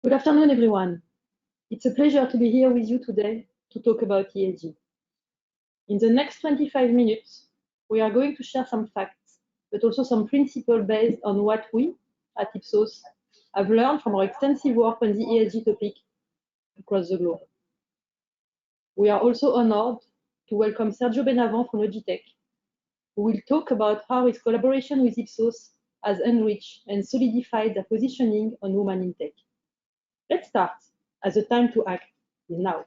Good afternoon, everyone. It's a pleasure to be here with you today to talk about ESG. In the next 25 minutes, we are going to share some facts, but also some principles based on what we, at Ipsos, have learned from our extensive work on the ESG topic across the globe. We are also honored to welcome Sergio Benavent from Logitech, who will talk about how his collaboration with Ipsos has enriched and solidified their positioning on women in tech. Let's start, as the time to act is now.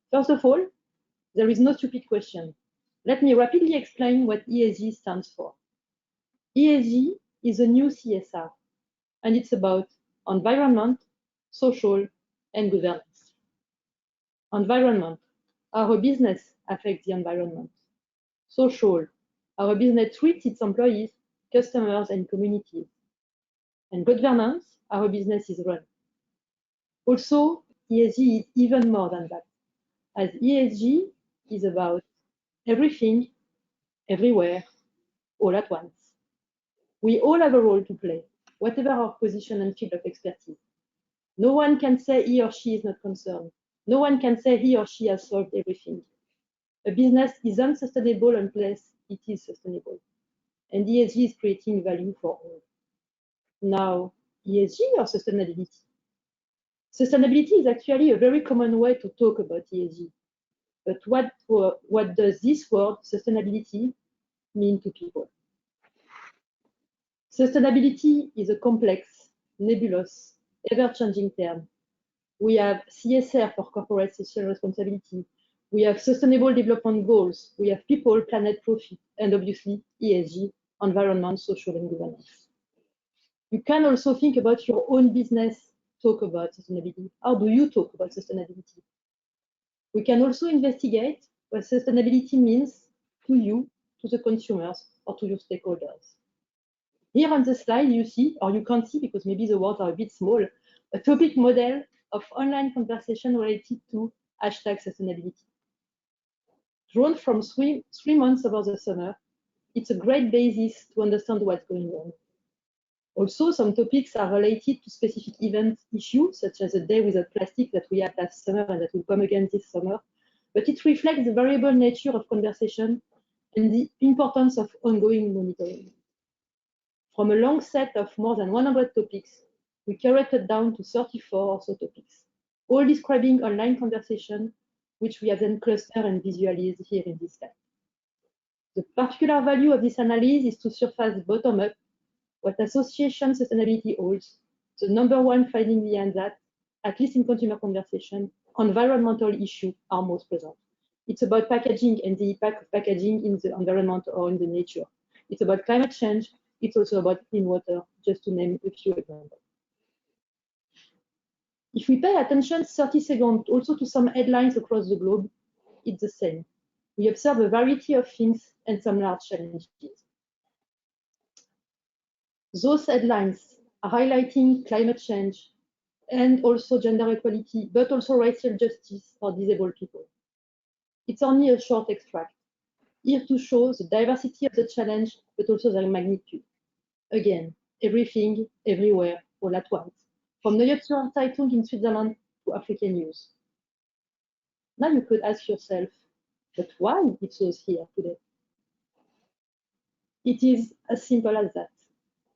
First of all, there is no stupid question. Let me rapidly explain what ESG stands for. ESG is a new CSR, and it's about environment, social, and governance. Environment, how a business affects the environment. Social, how a business treats its employees, customers, and communities. And governance, how a business is run. Also, ESG is even more than that, as ESG is about everything, everywhere, all at once. We all have a role to play, whatever our position and field of expertise. No one can say he or she is not concerned. No one can say he or she has solved everything. A business is unsustainable unless it is sustainable. And ESG is creating value for all. Now, ESG or sustainability? Sustainability is actually a very common way to talk about ESG. But what does this word, sustainability, mean to people? Sustainability is a complex, nebulous, ever-changing term. We have CSR for corporate social responsibility. We have sustainable development goals. We have people, planet, profit, and obviously ESG, environment, social, and governance. You can also think about your own business, talk about sustainability. How do you talk about sustainability? We can also investigate what sustainability means to you, to the consumers, or to your stakeholders. Here on the slide, you see, or you can't see because maybe the words are a bit small, a topic model of online conversation related to #sustainability. Drawn from three months over the summer, it's a great basis to understand what's going on. Also, some topics are related to specific event issues, such as the day without plastic that we had last summer and that will come again this summer. But it reflects the variable nature of conversation and the importance of ongoing monitoring. From a long set of more than 100 topics, we curated down to 34 or so topics, all describing online conversation, which we have then clustered and visualized here in this slide. The particular value of this analysis is to surface bottom-up what association sustainability holds, the number one finding behind that, at least in consumer conversation, environmental issues are most present. It's about packaging and the impact of packaging in the environment or in the nature. It's about climate change. It's also about clean water, just to name a few examples. If we pay attention 30 seconds also to some headlines across the globe, it's the same. We observe a variety of things and some large challenges. Those headlines are highlighting climate change and also gender equality, but also racial justice for disabled people. It's only a short extract, here to show the diversity of the challenge, but also their magnitude. Again, everything, everywhere, all at once, from Neue Zürcher Zeitung in Switzerland to African news. Now you could ask yourself, but why Ipsos here today? It is as simple as that.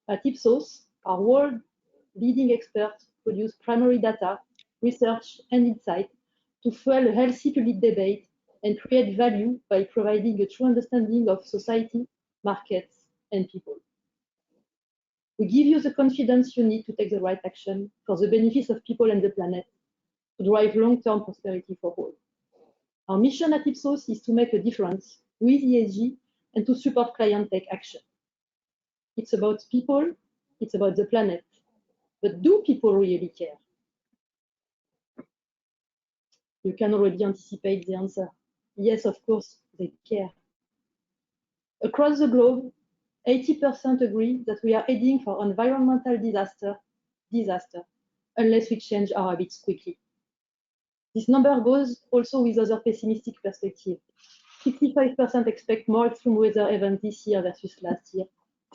At Ipsos, our world-leading experts produce primary data, research, and insight to fuel a healthy public debate and create value by providing a true understanding of society, markets, and people. We give you the confidence you need to take the right action for the benefits of people and the planet to drive long-term prosperity for all. Our mission at Ipsos is to make a difference with ESG and to support client tech action. It's about people, it's about the planet. But do people really care? You can already anticipate the answer. Yes, of course, they care. Across the globe, 80% agree that we are heading for environmental disaster unless we change our habits quickly. This number goes also with other pessimistic perspectives. 65% expect more extreme weather events this year versus last year.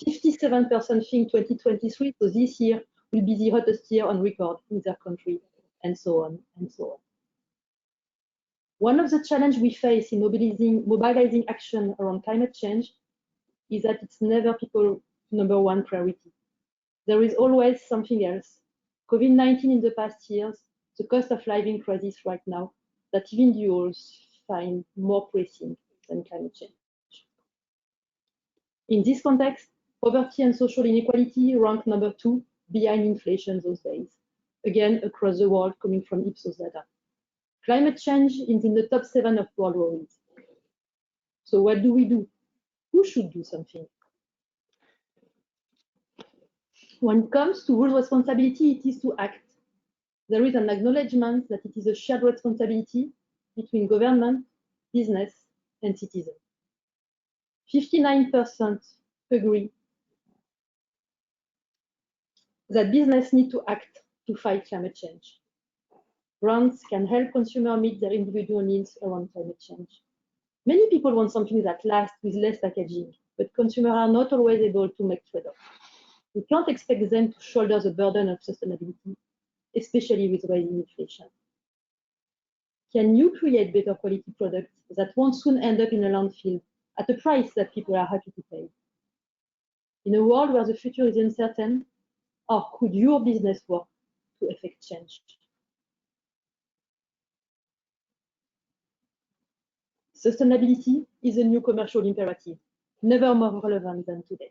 57% think 2023, so this year will be the hottest year on record in their country, and so on and so on. One of the challenges we face in mobilizing action around climate change is that it's never people's #1 priority. There is always something else. COVID-19 in the past years, the cost of living crisis right now, that individuals find more pressing than climate change. In this context, poverty and social inequality rank #2 behind inflation those days, again across the world coming from Ipsos data. Climate change is in the top 7 of world worries. So what do we do? Who should do something? When it comes to rules responsibility, it is to act. There is an acknowledgement that it is a shared responsibility between government, business, and citizens. 59% agree that business need to act to fight climate change. Brands can help consumers meet their individual needs around climate change. Many people want something that lasts with less packaging, but consumers are not always able to make trade-offs. We can't expect them to shoulder the burden of sustainability, especially with rising inflation. Can you create better quality products that won't soon end up in a landfill at a price that people are happy to pay? In a world where the future is uncertain, how could your business work to effect change? Sustainability is a new commercial imperative, never more relevant than today.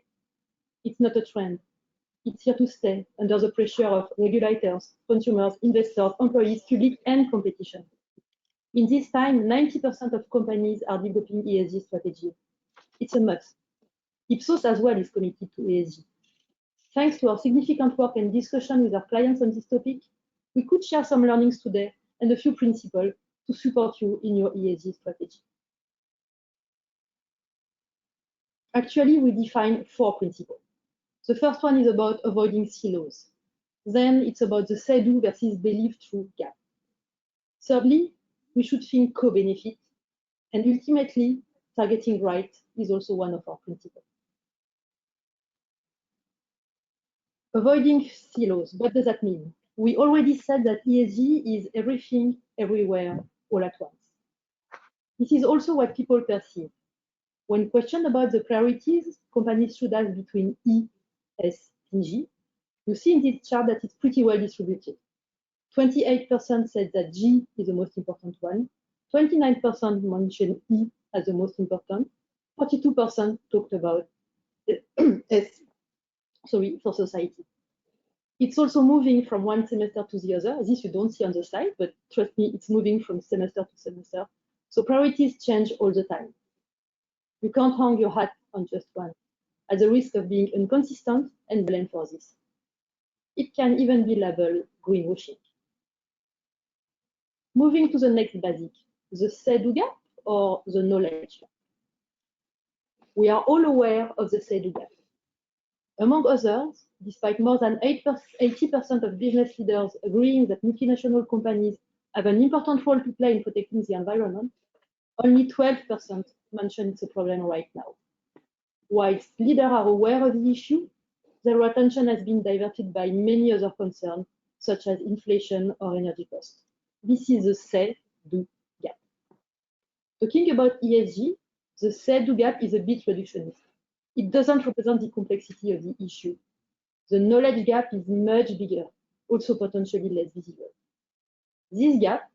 It's not a trend. It's here to stay under the pressure of regulators, consumers, investors, employees, public, and competition. In this time, 90% of companies are developing ESG strategy. It's a must. Ipsos as well is committed to ESG. Thanks to our significant work and discussion with our clients on this topic, we could share some learnings today and a few principles to support you in your ESG strategy. Actually, we define 4 principles. The first one is about avoiding silos. Then it's about the say-do versus believe-true gap. Thirdly, we should think co-benefit. And ultimately, targeting right is also one of our principles. Avoiding silos, what does that mean? We already said that ESG is everything, everywhere, all at once. This is also what people perceive. When questioned about the priorities companies should have between E, S, and G, you see in this chart that it's pretty well distributed. 28% said that G is the most important one, 29% mentioned E as the most important, 42% talked about S, for society. It's also moving from one semester to the other. This you don't see on the slide, but trust me, it's moving from semester to semester. So priorities change all the time. You can't hang your hat on just one, at the risk of being inconsistent and blamed for this. It can even be labeled greenwashing. Moving to the next basic, the say-do gap or the knowledge gap. We are all aware of the say-do gap. Among others, despite more than 80% of business leaders agreeing that multinational companies have an important role to play in protecting the environment, only 12% mention it's a problem right now. Whilst leaders are aware of the issue, their attention has been diverted by many other concerns, such as inflation or energy costs. This is the say-do gap. Talking about ESG, the say-do gap is a bit reductionist. It doesn't represent the complexity of the issue. The knowledge gap is much bigger, also potentially less visible. This gap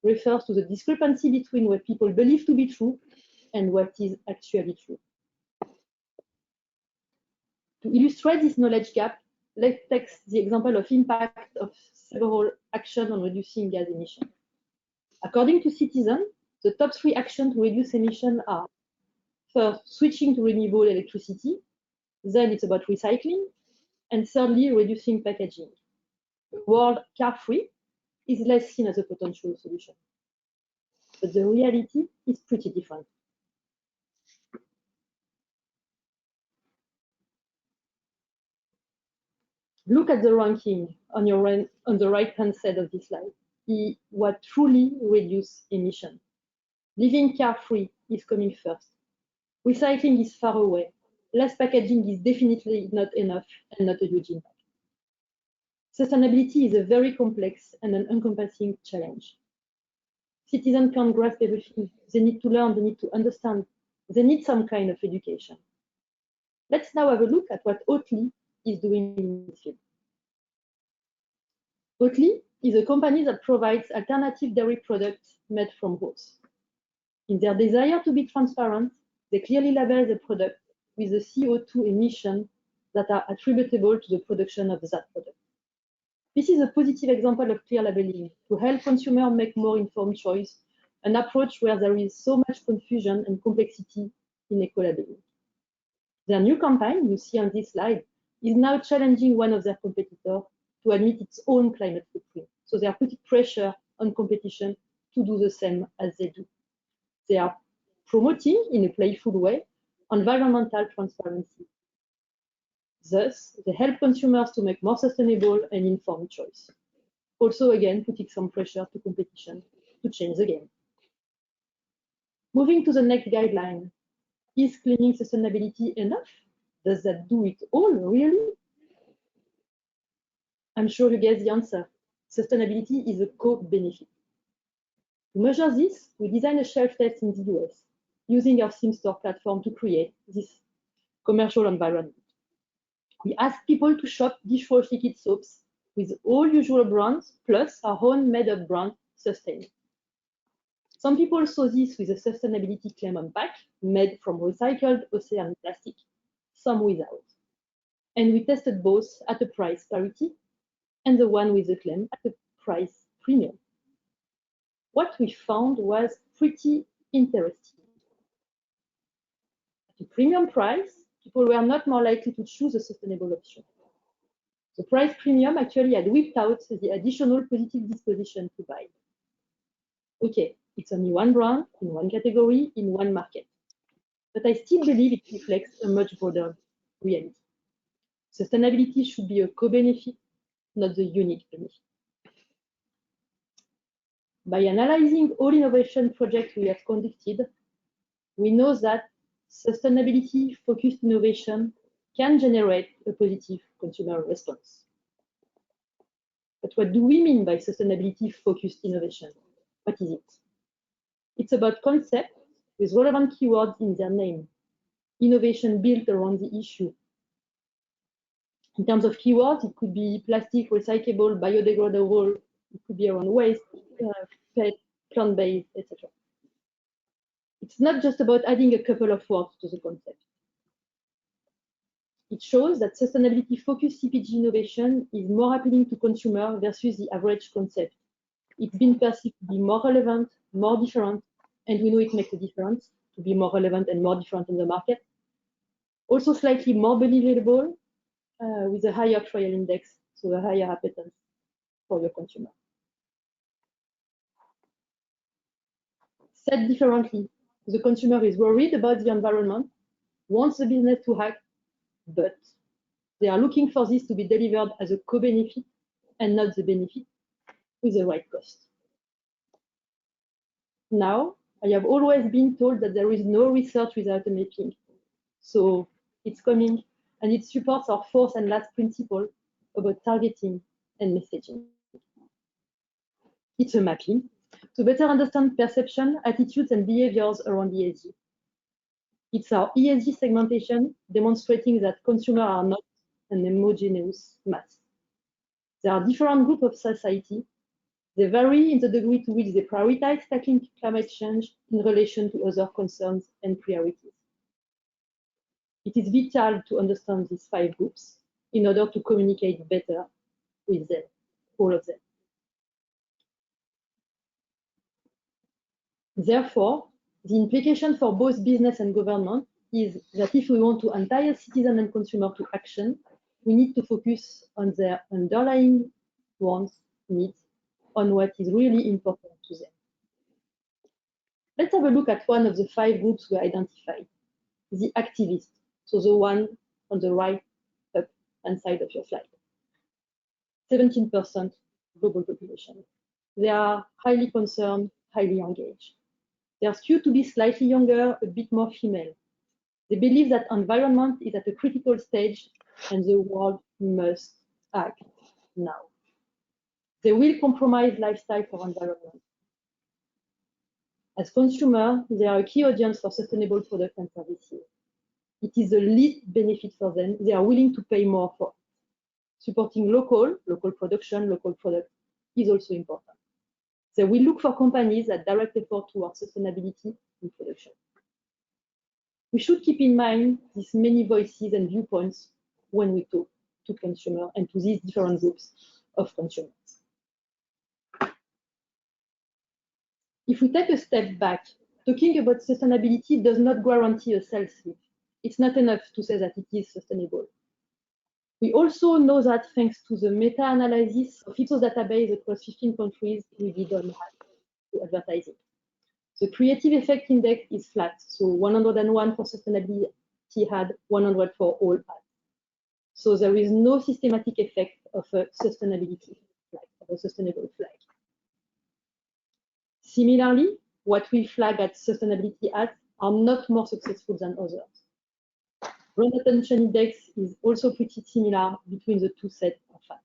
refers to the discrepancy between what people believe to be true and what is actually true. To illustrate this knowledge gap, let's take the example of impact of several actions on reducing gas emissions. According to citizens, the top 3 actions to reduce emissions are: first, switching to renewable electricity, then it's about recycling, and thirdly, reducing packaging. The word car-free is less seen as a potential solution, but the reality is pretty different. Look at the ranking on the right-hand side of this slide. What truly reduces emissions. Living car-free is coming first. Recycling is far away, less packaging is definitely not enough and not a huge impact. Sustainability is a very complex and an encompassing challenge. Citizens can't grasp everything. They need to learn, they need to understand, they need some kind of education. Let's now have a look at what Oatly is doing in this field. Oatly is a company that provides alternative dairy products made from oats. In their desire to be transparent, they clearly label the product with the CO2 emissions that are attributable to the production of that product. This is a positive example of clear labeling to help consumers make more informed choice, an approach where there is so much confusion and complexity in eco-labeling. Their new campaign, you see on this slide, is now challenging one of their competitors to admit its own climate footprint. So they are putting pressure on competition to do the same as they do. They are promoting, in a playful way, environmental transparency. Thus, they help consumers to make more sustainable and informed choice. Also, again, putting some pressure to competition to change the game. Moving to the next guideline. Is cleaning sustainability enough? Does that do it all, really? I'm sure you guess the answer. Sustainability is a co-benefit. To measure this, we designed a shelf test in the US, using our SimStore platform to create this commercial environment. We asked people to shop dishwash liquid soaps with all usual brands, plus our own made-up brand, Sustain. Some people saw this with a sustainability claim on pack, made from recycled oceanic plastic, some without. And we tested both at a price parity and the one with the claim at a price premium. What we found was pretty interesting. At a premium price, people were not more likely to choose a sustainable option. The price premium actually had whipped out the additional positive disposition to buy. Okay, it's only one brand, in one category, in one market. But I still believe it reflects a much broader reality. Sustainability should be a co-benefit, not the unique benefit. By analyzing all innovation projects we have conducted, we know that sustainability-focused innovation can generate a positive consumer response. But what do we mean by sustainability-focused innovation? What is it? It's about concepts with relevant keywords in their name. Innovation built around the issue. In terms of keywords, it could be plastic, recyclable, biodegradable, it could be around waste, pet, plant-based, etc. It's not just about adding a couple of words to the concept. It shows that sustainability-focused CPG innovation is more appealing to consumers versus the average concept. It's been perceived to be more relevant, more different, and we know it makes a difference to be more relevant and more different in the market. Also slightly more believable with a higher trial index, so a higher appetite for your consumer. Said differently, the consumer is worried about the environment, wants the business to act, but they are looking for this to be delivered as a co-benefit and not the benefit with the right cost. Now, I have always been told that there is no research without a mapping. So it's coming, and it supports our fourth and last principle about targeting and messaging. It's a mapping to better understand perception, attitudes, and behaviors around ESG. It's our ESG segmentation demonstrating that consumers are not an homogeneous mass. There are different groups of society. They vary in the degree to which they prioritize tackling climate change in relation to other concerns and priorities. It is vital to understand these 5 groups in order to communicate better with them, all of them. Therefore, the implication for both business and government is that if we want to entice citizens and consumers to action, we need to focus on their underlying wants, needs, on what is really important to them. Let's have a look at one of the 5 groups we identified, the activists, so the one on the right up-hand side of your slide. 17% global population. They are highly concerned, highly engaged. They are skewed to be slightly younger, a bit more female. They believe that environment is at a critical stage and the world must act now. They will compromise lifestyle for environment. As consumers, they are a key audience for sustainable products and services. It is the least benefit for them. They are willing to pay more for it. Supporting local production, local products is also important. They will look for companies that direct effort towards sustainability in production. We should keep in mind these many voices and viewpoints when we talk to consumers and to these different groups of consumers. If we take a step back, talking about sustainability does not guarantee a sales slip. It's not enough to say that it is sustainable. We also know that thanks to the meta-analysis of Ipsos database across 15 countries, we did on advertising. The creative effect index is flat, so 101 for sustainability ad, 100 for all ads. So there is no systematic effect of a sustainability flag, of a sustainable flag. Similarly, what we flag at sustainability ads are not more successful than others. Brand attention index is also pretty similar between the two sets of ads.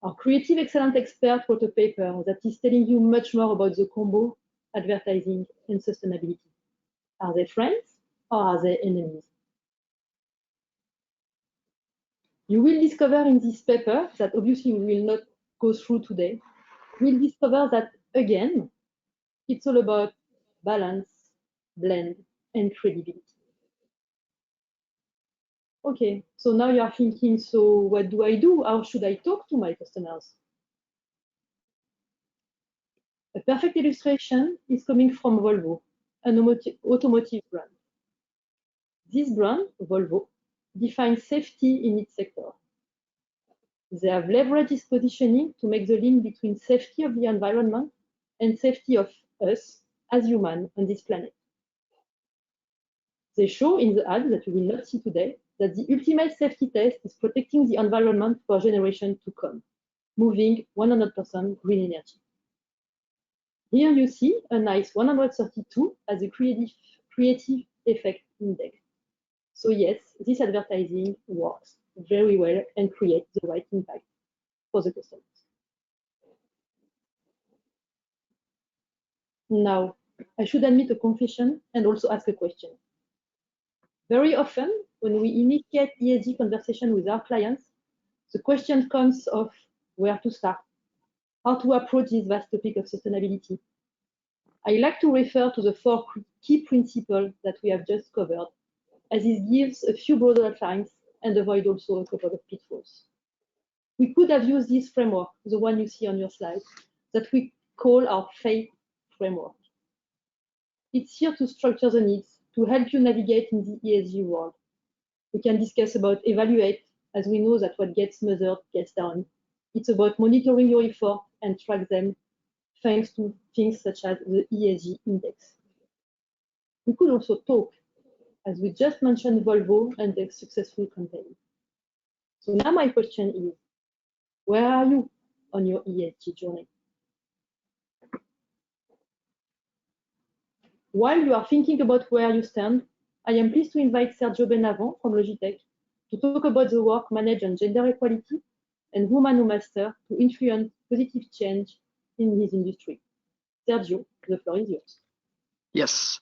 Our creative excellence expert wrote a paper that is telling you much more about the combo advertising and sustainability. Are they friends or are they enemies? You will discover in this paper that obviously we will not go through today. We'll discover that again, it's all about balance, blend, and credibility. Okay, so now you are thinking, so what do I do? How should I talk to my customers? A perfect illustration is coming from Volvo, an automotive brand. This brand, Volvo, defines safety in its sector. They have leveraged this positioning to make the link between safety of the environment and safety of us as humans on this planet. They show in the ad that you will not see today that the ultimate safety test is protecting the environment for generations to come, moving 100% green energy. Here you see a nice 132 as a creative effect index. So yes, this advertising works very well and creates the right impact for the customers. Now, I should admit a confession and also ask a question. Very often, when we initiate ESG conversation with our clients, the question comes of where to start, how to approach this vast topic of sustainability. I like to refer to the 4 key principles that we have just covered, as it gives a few broader outlines and avoid also a couple of pitfalls. We could have used this framework, the one you see on your slide, that we call our FAITH framework. It's here to structure the needs, to help you navigate in the ESG world. We can discuss about evaluate, as we know that what gets measured gets done. It's about monitoring your effort and track them thanks to things such as the ESG index. We could also talk, as we just mentioned Volvo and their successful campaign. So now my question is, where are you on your ESG journey? While you are thinking about where you stand, I am pleased to invite Sergio Benavent from Logitech to talk about the work managed on gender equality and woman who master to influence positive change in his industry. Sergio, the floor is yours. Yes.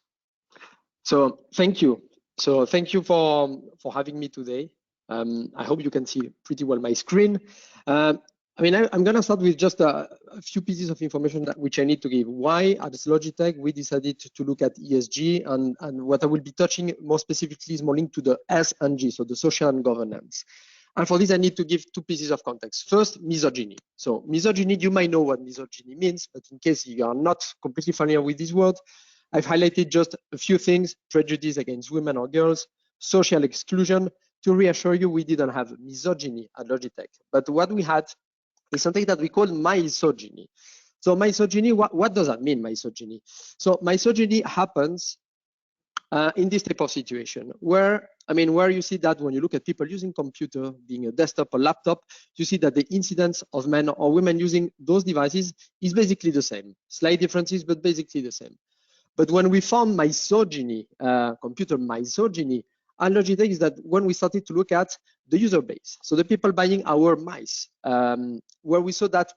So thank you. So thank you for having me today. I hope you can see pretty well my screen. I'm going to start with just a few pieces of information which I need to give. Why at Logitech we decided to look at ESG, and what I will be touching more specifically is more linked to the S and G, so the social and governance. And for this, I need to give 2 pieces of context. First, misogyny. So misogyny, you might know what misogyny means, but in case you are not completely familiar with this word, I've highlighted just a few things: prejudice against women or girls, social exclusion. To reassure you, we didn't have misogyny at Logitech, but what we had is something that we call misogyny. So misogyny, what does that mean, misogyny? So misogyny happens in this type of situation where you see that when you look at people using computer, being a desktop or laptop, you see that the incidence of men or women using those devices is basically the same. Slight differences, but basically the same. But when we found misogyny, computer misogyny, at Logitech, is that when we started to look at the user base, so the people buying our mice, where we saw that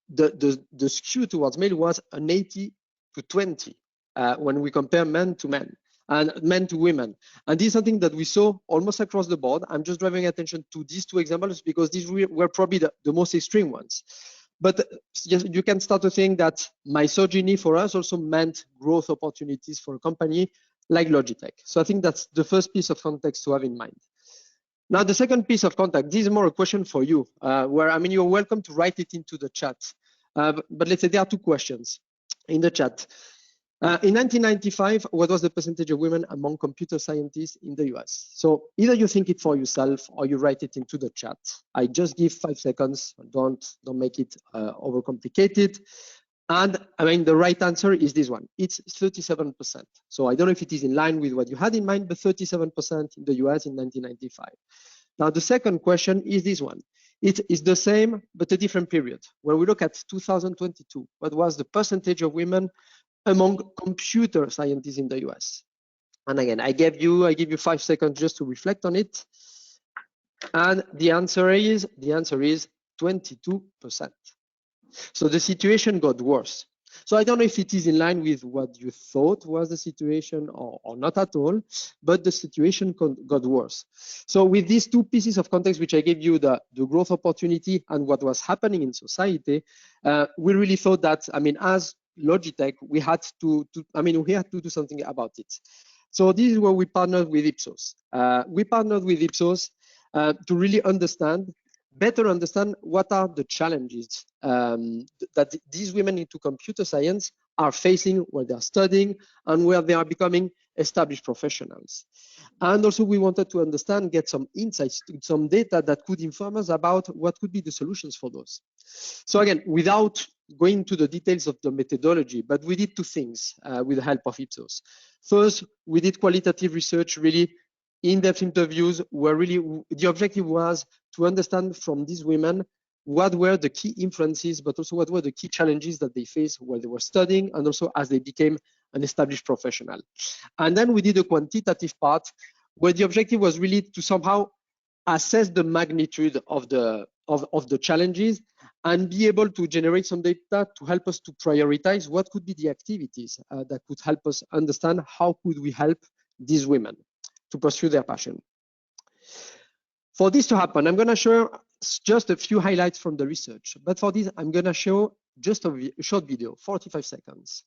the skew towards male was an 80 to 20 when we compare men to men and men to women. And this is something that we saw almost across the board. I'm just drawing attention to these two examples because these were probably the most extreme ones. But yes, you can start to think that misogyny for us also meant growth opportunities for a company like Logitech. So I think that's the first piece of context to have in mind. Now, the second piece of context, this is more a question for you, where, I mean, you're welcome to write it into the chat. But let's say there are two questions in the chat. In 1995, what was the percentage of women among computer scientists in the US? So either you think it for yourself or you write it into the chat. I just give 5 seconds. Don't make it overcomplicated. And I mean, the right answer is this one. It's 37%. So I don't know if it is in line with what you had in mind, but 37% in the US in 1995. Now, the second question is this one. It is the same, but a different period. When we look at 2022, what was the percentage of women among computer scientists in the US? And again, I give you 5 seconds just to reflect on it. And the answer is 22%. So the situation got worse. So I don't know if it is in line with what you thought was the situation or not at all, but the situation got worse. So with these two pieces of context, which I gave you, the growth opportunity and what was happening in society, we really thought that, I mean, as Logitech, we had to do something about it. So this is where we partnered with Ipsos. We partnered with Ipsos to really better understand what are the challenges that these women into computer science are facing when they are studying and where they are becoming established professionals. And also we wanted to understand, get some insights, some data that could inform us about what could be the solutions for those. So again, without going into the details of the methodology, but we did two things with the help of Ipsos. First, we did qualitative research, really in-depth interviews, where really the objective was to understand from these women what were the key influences, but also what were the key challenges that they faced while they were studying, and also as they became an established professional. And then we did a quantitative part, where the objective was really to somehow assess the magnitude of the challenges and be able to generate some data to help us to prioritize what could be the activities that could help us understand how could we help these women to pursue their passion. For this to happen, I'm going to show just a few highlights from the research. But for this, I'm going to show just a short video, 45 seconds.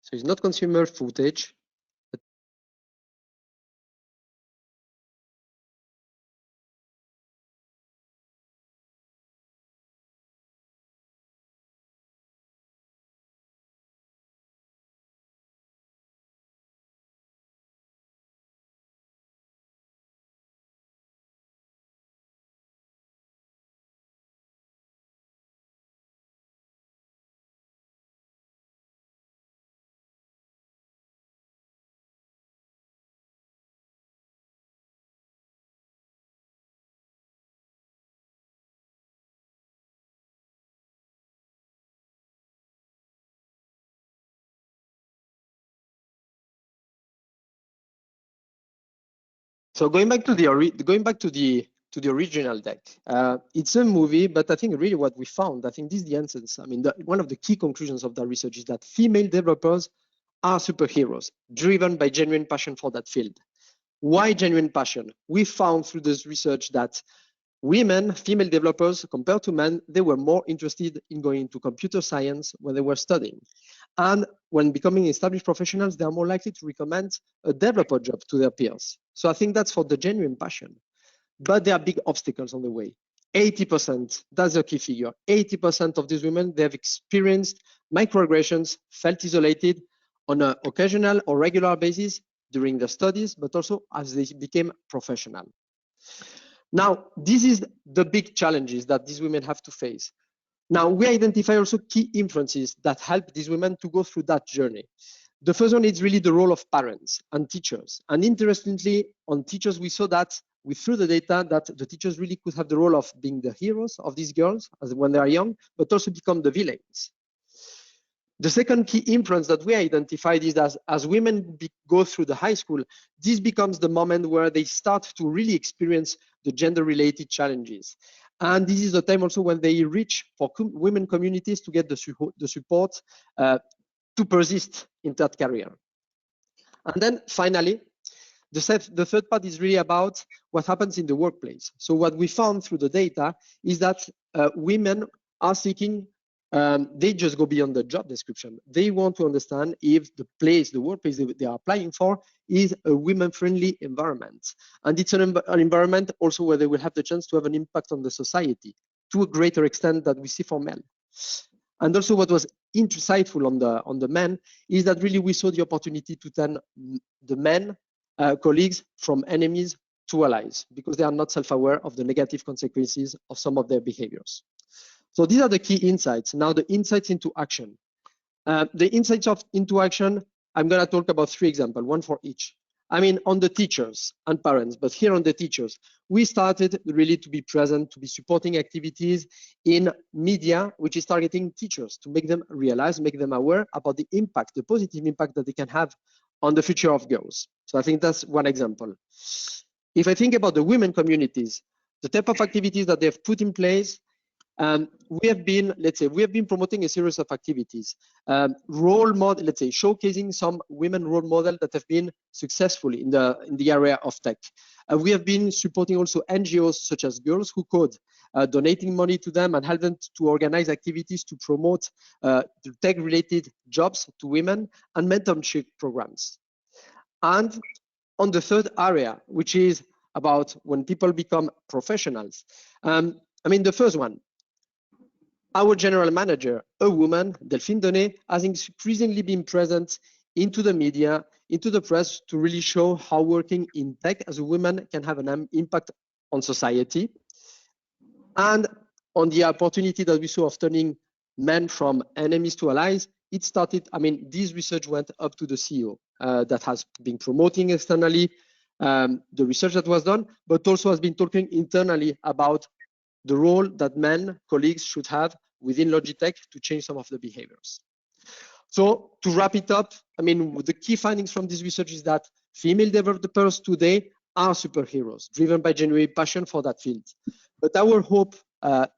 So it's not consumer footage. So going back to the original deck, it's a movie, but I think really what we found, I think this is the essence. I mean, one of the key conclusions of that research is that female developers are superheroes, driven by genuine passion for that field. Why genuine passion? We found through this research that women, female developers, compared to men, they were more interested in going into computer science when they were studying. And when becoming established professionals, they are more likely to recommend a developer job to their peers. So I think that's for the genuine passion. But there are big obstacles on the way. 80%, that's a key figure. 80% of these women, they have experienced microaggressions, felt isolated on an occasional or regular basis during their studies, but also as they became professional. Now, this is the big challenges that these women have to face. Now, we identify also key influences that help these women to go through that journey. The first one is really the role of parents and teachers. And interestingly, on teachers, we saw that we through the data that the teachers really could have the role of being the heroes of these girls when they are young, but also become the villains. The second key inference that we identified is that as women go through the high school, this becomes the moment where they start to really experience the gender-related challenges. And this is the time also when they reach for women communities to get the support to persist in that career. And then finally, the third part is really about what happens in the workplace. So what we found through the data is that women are seeking, they just go beyond the job description. They want to understand if the workplace they are applying for is a women-friendly environment. And it's an environment also where they will have the chance to have an impact on the society to a greater extent that we see for men. And also what was insightful on the men is that really we saw the opportunity to turn the men colleagues from enemies to allies because they are not self-aware of the negative consequences of some of their behaviors. So these are the key insights. Now the insights into action. The insights into action, I'm going to talk about 3 examples, one for each. I mean, on the teachers and parents, but here on the teachers, we started really to be present, to be supporting activities in media, which is targeting teachers to make them realize, make them aware about the impact, the positive impact that they can have on the future of girls. So I think that's one example. If I think about the women communities, the type of activities that they've put in place, we have been promoting a series of activities, role model, let's say, showcasing some women role models that have been successful in the area of tech. We have been supporting also NGOs such as Girls Who Code, donating money to them and help them to organize activities to promote the tech-related jobs to women and mentorship programs. And on the third area, which is about when people become professionals, I mean, the first one, our general manager, a woman, Delphine Donnet, has increasingly been present into the media, into the press to really show how working in tech as a woman can have an impact on society. And on the opportunity that we saw of turning men from enemies to allies, it started, I mean, this research went up to the CEO that has been promoting externally the research that was done, but also has been talking internally about the role that men, colleagues should have within Logitech to change some of the behaviors. So to wrap it up, I mean, the key findings from this research is that female developers today are superheroes, driven by genuine passion for that field. But our hope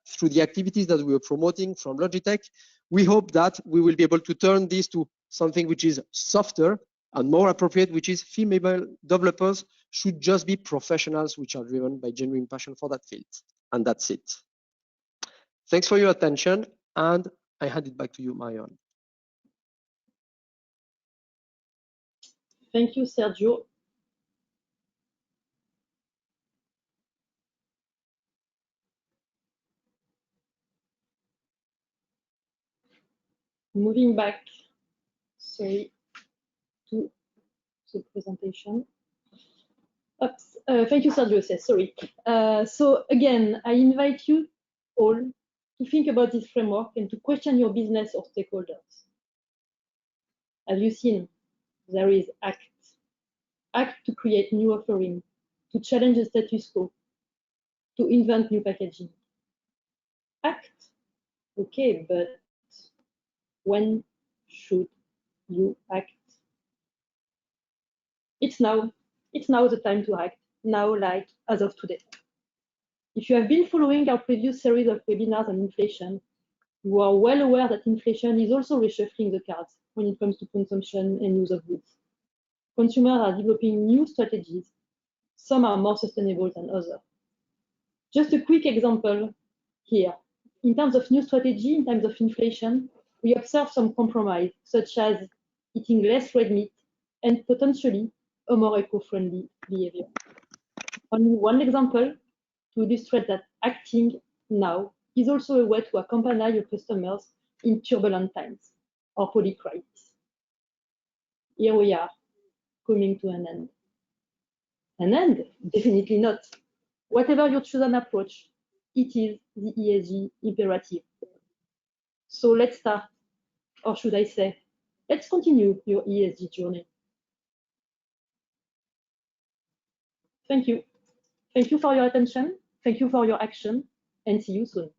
through the activities that we are promoting from Logitech, we hope that we will be able to turn this to something which is softer and more appropriate, which is female developers should just be professionals which are driven by genuine passion for that field. And that's it. Thanks for your attention, and I hand it back to you, Marion. Thank you, Sergio. Moving back, sorry, to the presentation. Oops, thank you, Sergio. Sorry. So again, I invite you all to think about this framework and to question your business or stakeholders. As you've seen, there is ACT. ACT to create new offering, to challenge the status quo, to invent new packaging. ACT, okay, but when should you act? It's now the time to act, now, like as of today. If you have been following our previous series of webinars on inflation, you are well aware that inflation is also reshuffling the cards when it comes to consumption and use of goods. Consumers are developing new strategies. Some are more sustainable than others. Just a quick example here. In terms of new strategy, in terms of inflation, we observe some compromise, such as eating less red meat and potentially a more eco-friendly behavior. Only one example to illustrate that acting now is also a way to accompany your customers in turbulent times or polycrisis. Here we are, coming to an end. An end? Definitely not. Whatever your chosen approach, it is the ESG imperative. So let's start, or should I say, let's continue your ESG journey. Thank you. Thank you for your attention. Thank you for your action, and see you soon.